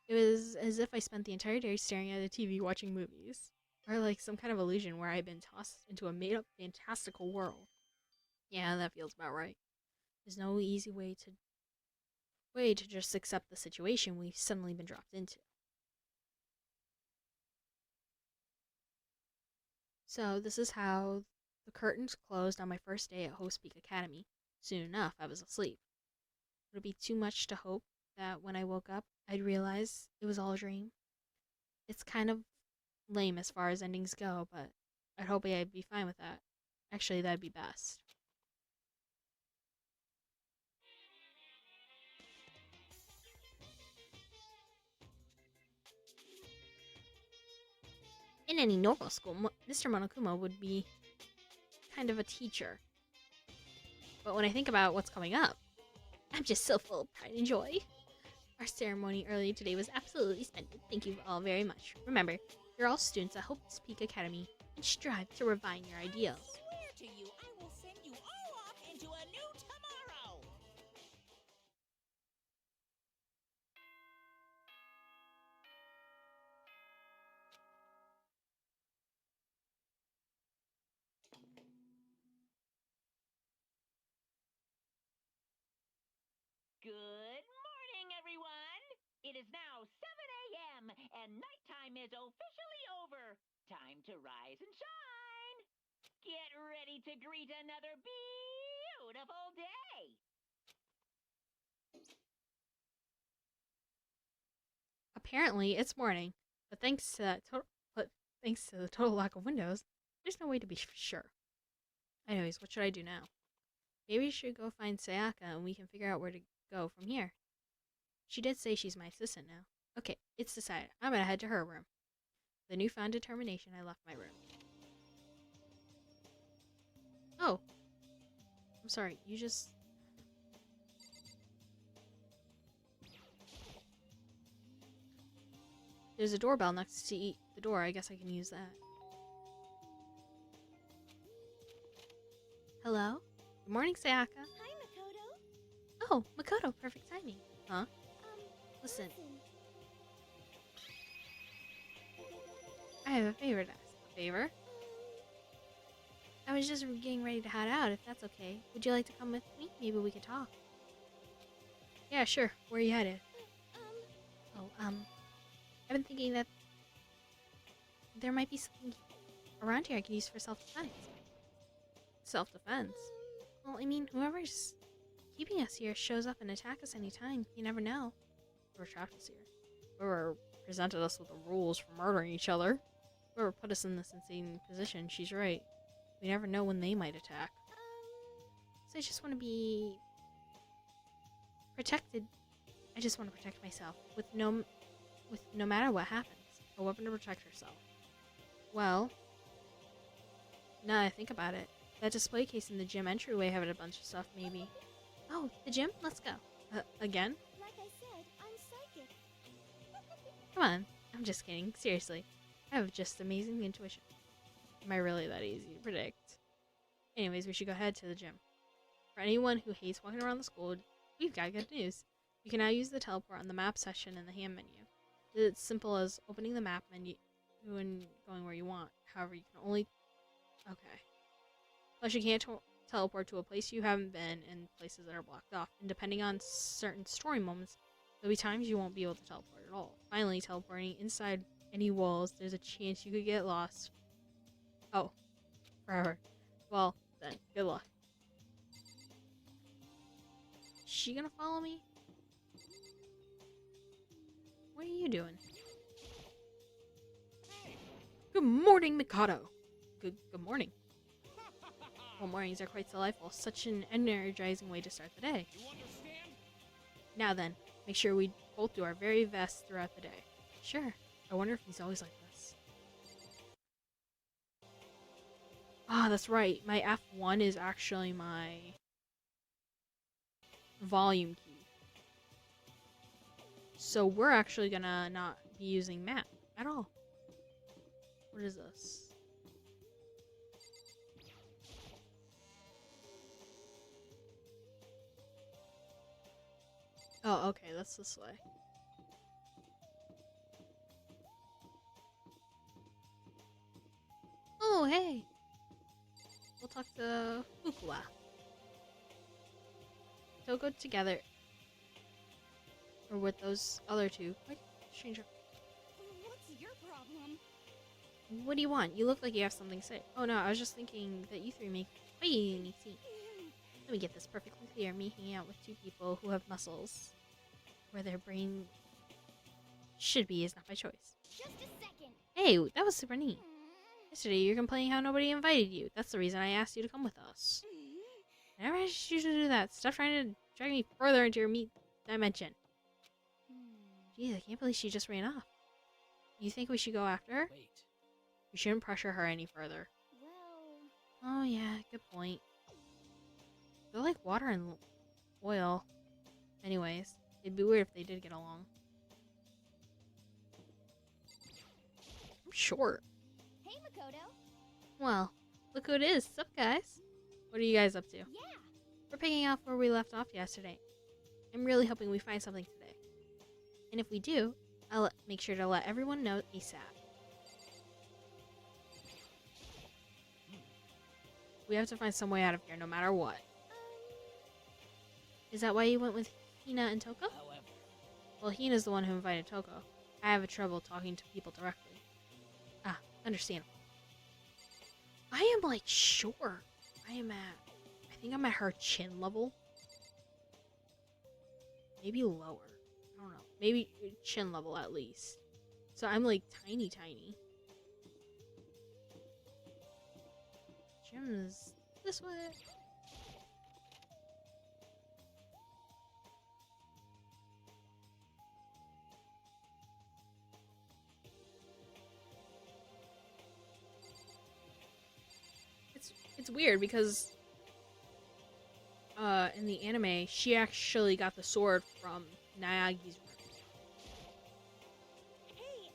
It was as if I spent the entire day staring at a TV watching movies. Or like some kind of illusion where I had been tossed into a made-up fantastical world. Yeah, that feels about right. There's no easy way to just accept the situation we've suddenly been dropped into. So this is how the curtains closed on my first day at Host Peak Academy. Soon enough, I was asleep. Would it be too much to hope that when I woke up, I'd realize it was all a dream? It's kind of lame as far as endings go, but I'd hope I'd be fine with that. Actually, that'd be best. In any normal school, Mr. Monokuma would be kind of a teacher. But when I think about what's coming up, I'm just so full of pride and joy. Our ceremony earlier today was absolutely splendid. Thank you all very much. Remember, you're all students at Hope's Peak Academy and strive to refine your ideals. Swear to you, I will send you all off into a new tomorrow. Good morning, everyone! It is now 7 a.m., and nighttime is officially over. Time to rise and shine! Get ready to greet another beautiful day! Apparently, it's morning, but thanks to the total lack of windows, there's no way to be sure. Anyways, what should I do now? Maybe we should go find Sayaka and we can figure out where to go from here. She did say she's my assistant now. Okay, it's decided. I'm gonna head to her room. With a newfound determination, I left my room. Oh. I'm sorry, you just... There's a doorbell next to the door. I guess I can use that. Hello? Good morning, Sayaka. Hi, Makoto. Oh, Makoto, perfect timing. Huh? Listen. I have a favor to ask. A favor? I was just getting ready to head out, if that's okay. Would you like to come with me? Maybe we could talk. Yeah, sure. Where are you headed? I've been thinking that there might be something around here I could use for self-defense. Self-defense? Well, I mean, whoever's keeping us here shows up and attack us anytime. You never know. Whoever trapped us here. Whoever presented us with the rules for murdering each other. Whoever put us in this insane position, she's right. We never know when they might attack. So I just want to be protected. I just want to protect myself with no matter what happens. A weapon to protect herself. Well, now I think about it, that display case in the gym entryway had a bunch of stuff, maybe. Oh, the gym? Let's go. Again? Like I said, I'm psychic. Come on. I'm just kidding. Seriously. I have just amazing intuition. Am I really that easy to predict? Anyways, we should go head to the gym. For anyone who hates walking around the school, we've got good news. You can now use the teleport on the map section in the hand menu. It's simple as opening the map menu and going where you want. However, you can only... Okay. Plus, you can't teleport to a place you haven't been and places that are blocked off. And depending on certain story moments, there'll be times you won't be able to teleport at all. Finally, teleporting inside any walls, there's a chance you could get lost. Oh. Forever. Well, then, good luck. Is she gonna follow me? What are you doing? Good morning, Mikado. Good morning. Well, mornings are quite delightful. Such an energizing way to start the day. You understand? Now then, make sure we both do our very best throughout the day. Sure. I wonder if he's always like this. Ah, that's right. My F1 is actually my volume key. So we're actually gonna not be using map at all. What is this? Oh, okay, that's this way. Oh, hey! We'll talk to Fukua. They'll go together. Or with those other two. Wait, stranger. What's your problem? What do you want? You look like you have something to say. Oh no, I was just thinking that you three make quite a unique scene. Let me get this perfectly clear. Me hanging out with two people who have muscles. Where their brain should be is not by choice. Just a second. Hey, that was super neat. Yesterday you were complaining how nobody invited you. That's the reason I asked you to come with us. I never asked you to do that. Stop trying to drag me further into your meat dimension. Geez, I can't believe she just ran off. You think we should go after her? Wait. We shouldn't pressure her any further. Well... Oh yeah, good point. They're like water and oil. Anyways, it'd be weird if they did get along. I'm short. Hey, Makoto. Well, look who it is. Sup, guys? What are you guys up to? Yeah. We're picking up where we left off yesterday. I'm really hoping we find something today. And if we do, I'll make sure to let everyone know ASAP. We have to find some way out of here no matter what. Is that why you went with Hina and Toko? However, Well, Hina's the one who invited Toko. I have trouble talking to people directly. Ah, understandable. I am, like, short. I think I'm at her chin level. Maybe lower. I don't know. Maybe chin level at least. So I'm, like, tiny. Gym's this way. It's weird because in the anime she actually got the sword from Nayagi's room. Hey,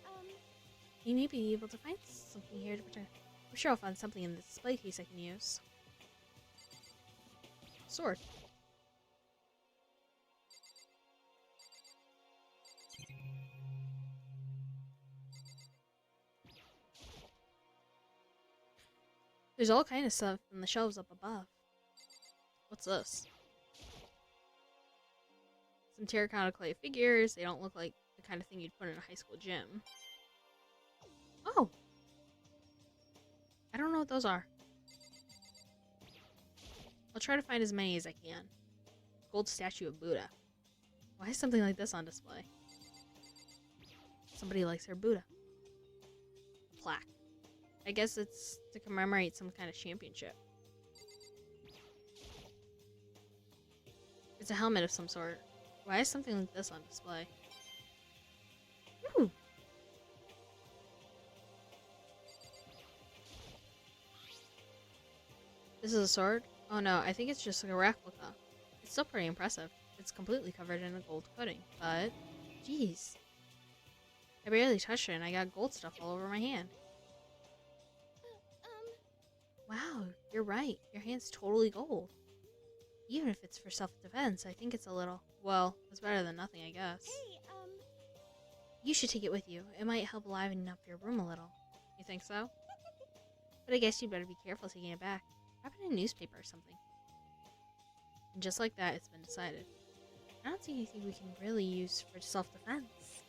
You may be able to find something here to protect. I'm sure I'll find something in the display case I can use. Sword. There's all kind of stuff in the shelves up above. What's this? Some terracotta clay figures. They don't look like the kind of thing you'd put in a high school gym. Oh! I don't know what those are. I'll try to find as many as I can. Gold statue of Buddha. Why is something like this on display? Somebody likes their Buddha. Plaque. I guess it's to commemorate some kind of championship. It's a helmet of some sort. Why is something like this on display? Ooh. This is a sword? Oh no, I think it's just like a replica. It's still pretty impressive. It's completely covered in a gold coating, but jeez. I barely touched it and I got gold stuff all over my hand. Wow, you're right. Your hand's totally gold. Even if it's for self-defense, I think it's a little... Well, it's better than nothing, I guess. hey, You should take it with you. It might help liven up your room a little. You think so? But I guess you'd better be careful taking it back. Wrap it in a newspaper or something. And just like that, it's been decided. I don't see anything we can really use for self-defense.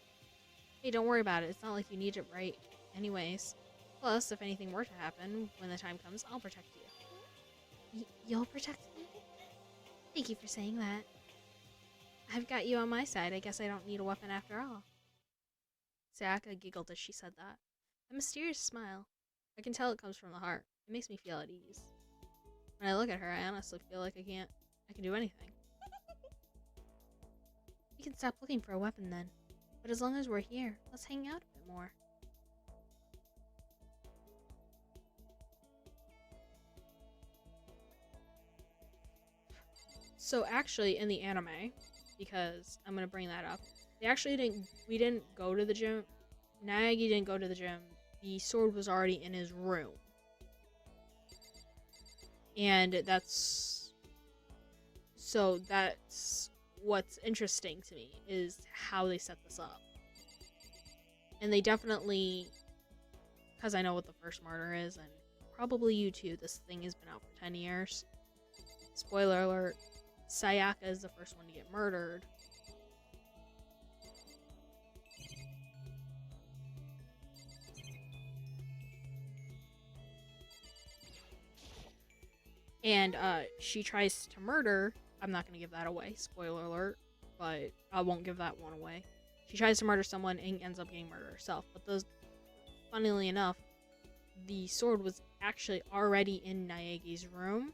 Hey, don't worry about it. It's not like you need it right anyways. Plus, if anything were to happen, when the time comes, I'll protect you. You'll protect me? Thank you for saying that. I've got you on my side. I guess I don't need a weapon after all. Sayaka giggled as she said that. A mysterious smile. I can tell it comes from the heart. It makes me feel at ease. When I look at her, I honestly feel like I can do anything. We can stop looking for a weapon then. But as long as we're here, let's hang out a bit more. So actually in the anime, because I'm gonna bring that up, we didn't go to the gym. Naegi didn't go to the gym. The sword was already in his room. And that's what's interesting to me, is how they set this up. And they definitely, because I know what the first murder is, and probably you too, this thing has been out for 10 years. Spoiler alert, Sayaka is the first one to get murdered. And she tries to murder. I'm not going to give that away, spoiler alert, but I won't give that one away. She tries to murder someone and ends up getting murdered herself. But funnily enough, the sword was actually already in Naegi's room,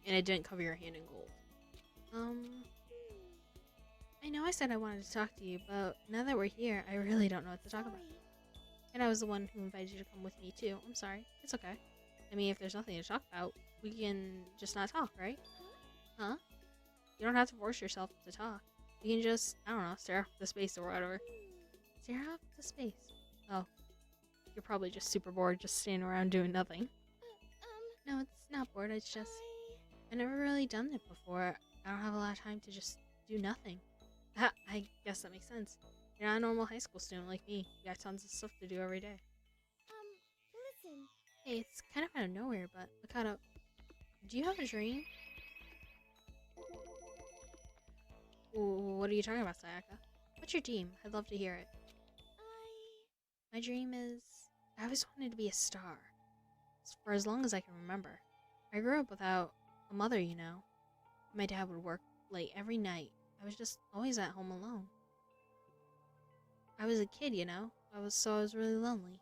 and it didn't cover your hand in gold. I know I said I wanted to talk to you, but now that we're here, I really don't know what to talk about. And I was the one who invited you to come with me too. I'm sorry. It's okay. I mean, if there's nothing to talk about, we can just not talk, right? Huh? You don't have to force yourself to talk. You can just, I don't know, stare off the space or whatever. Stare off the space. Oh. You're probably just super bored just standing around doing nothing. No, it's not bored. It's just, I've never really done it before. I don't have a lot of time to just do nothing. I guess that makes sense. You're not a normal high school student like me. You got tons of stuff to do every day. listen. Hey, it's kind of out of nowhere, but look caught up. Do you have a dream? What are you talking about, Sayaka? What's your dream? I'd love to hear it. My dream is... I always wanted to be a star. For as long as I can remember. I grew up without a mother, you know. My dad would work late every night. I was just always at home alone. I was a kid, you know. I was really lonely.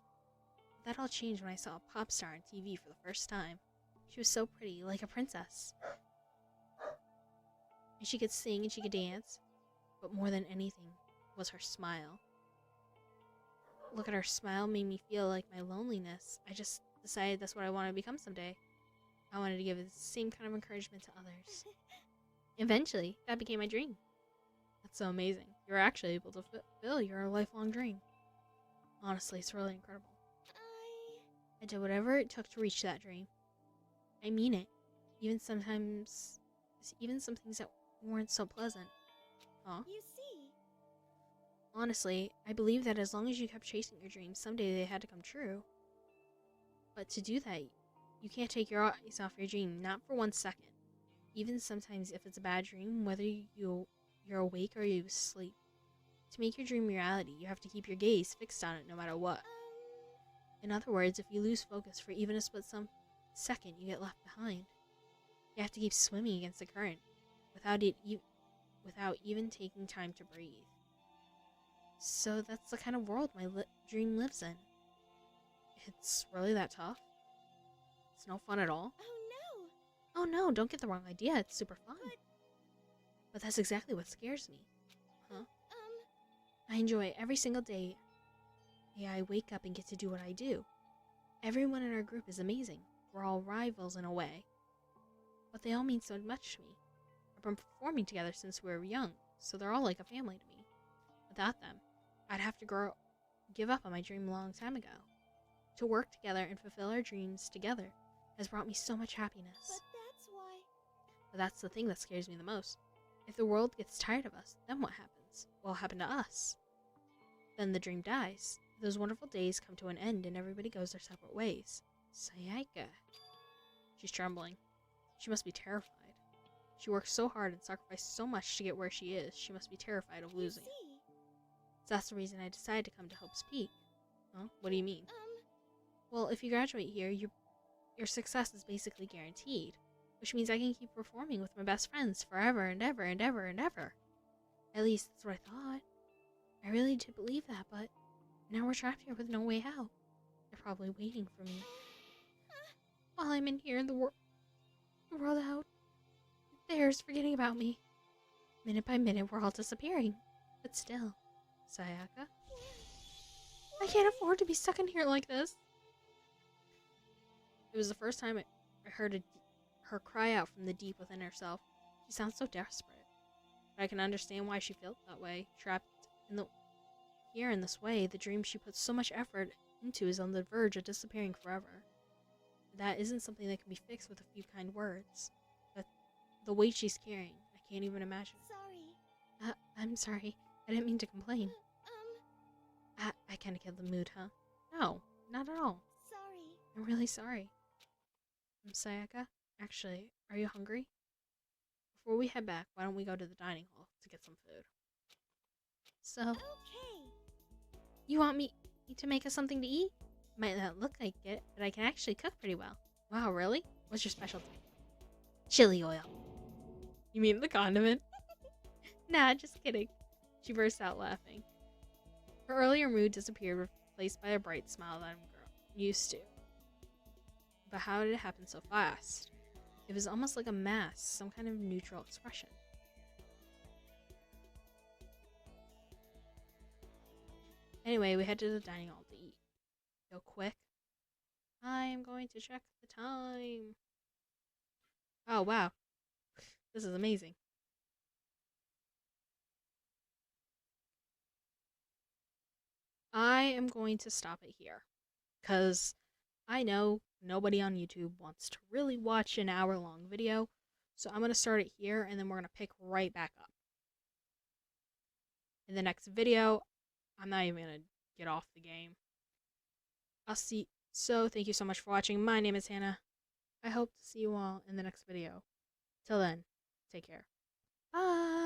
That all changed when I saw a pop star on TV for the first time. She was so pretty, like a princess. And she could sing and she could dance. But more than anything was her smile. Look at her smile made me feel like my loneliness. I just decided that's what I want to become someday. I wanted to give the same kind of encouragement to others. Eventually, that became my dream. That's so amazing. You're actually able to fulfill your lifelong dream. Honestly, it's really incredible. I did whatever it took to reach that dream. I mean it. Even some things that weren't so pleasant. Huh? You see, Honestly, I believe that as long as you kept chasing your dreams, someday they had to come true. But to do that, you can't take your eyes off your dream, not for 1 second. Even sometimes if it's a bad dream, whether you're awake or you sleep. To make your dream reality, you have to keep your gaze fixed on it no matter what. In other words, if you lose focus for even a split second, you get left behind. You have to keep swimming against the current, without even taking time to breathe. So that's the kind of world my dream lives in. It's really that tough? It's no fun at all? Oh no, don't get the wrong idea, it's super fun. But that's exactly what scares me. Huh? I enjoy every single day. Yeah, I wake up and get to do what I do. Everyone in our group is amazing. We're all rivals in a way. But they all mean so much to me. I've been performing together since we were young, so they're all like a family to me. Without them, I'd have to give up on my dream a long time ago. To work together and fulfill our dreams together has brought me so much happiness. But that's the thing that scares me the most. If the world gets tired of us, then what happens? What'll happen to us? Then the dream dies. Those wonderful days come to an end and everybody goes their separate ways. Sayaka. She's trembling. She must be terrified. She works so hard and sacrificed so much to get where she is. She must be terrified of losing. So that's the reason I decided to come to Hope's Peak. Huh? What do you mean? Well, if you graduate here, your success is basically guaranteed. Which means I can keep performing with my best friends forever and ever and ever and ever. At least that's what I thought. I really did believe that, but now we're trapped here with no way out. They're probably waiting for me. While I'm in here, the world out there's forgetting about me. Minute by minute, we're all disappearing. But still, Sayaka, I can't afford to be stuck in here like this. It was the first time I heard her cry out from the deep within herself. She sounds so desperate. But I can understand why she felt that way. Trapped here in this way, the dream she put so much effort into is on the verge of disappearing forever. That isn't something that can be fixed with a few kind words. But the weight she's carrying, I can't even imagine. Sorry. I'm sorry. I didn't mean to complain. I kinda killed the mood, huh? No, not at all. Sorry. I'm really sorry. Sayaka, actually, are you hungry? Before we head back, why don't we go to the dining hall to get some food? So, Okay. you want me to make us something to eat? Might not look like it, but I can actually cook pretty well. Wow, really? What's your specialty? Chili oil. You mean the condiment? Nah, just kidding. She burst out laughing. Her earlier mood disappeared, replaced by a bright smile that I'm used to. But how did it happen so fast? It was almost like a mask, some kind of neutral expression. Anyway, we head to the dining hall to eat. Go quick. I am going to check the time. Oh, wow. This is amazing. I am going to stop it here. Because I know nobody on YouTube wants to really watch an hour-long video. So I'm going to start it here, and then we're going to pick right back up. In the next video, I'm not even going to get off the game. I'll see. So, thank you so much for watching. My name is Hannah. I hope to see you all in the next video. Till then, take care. Bye!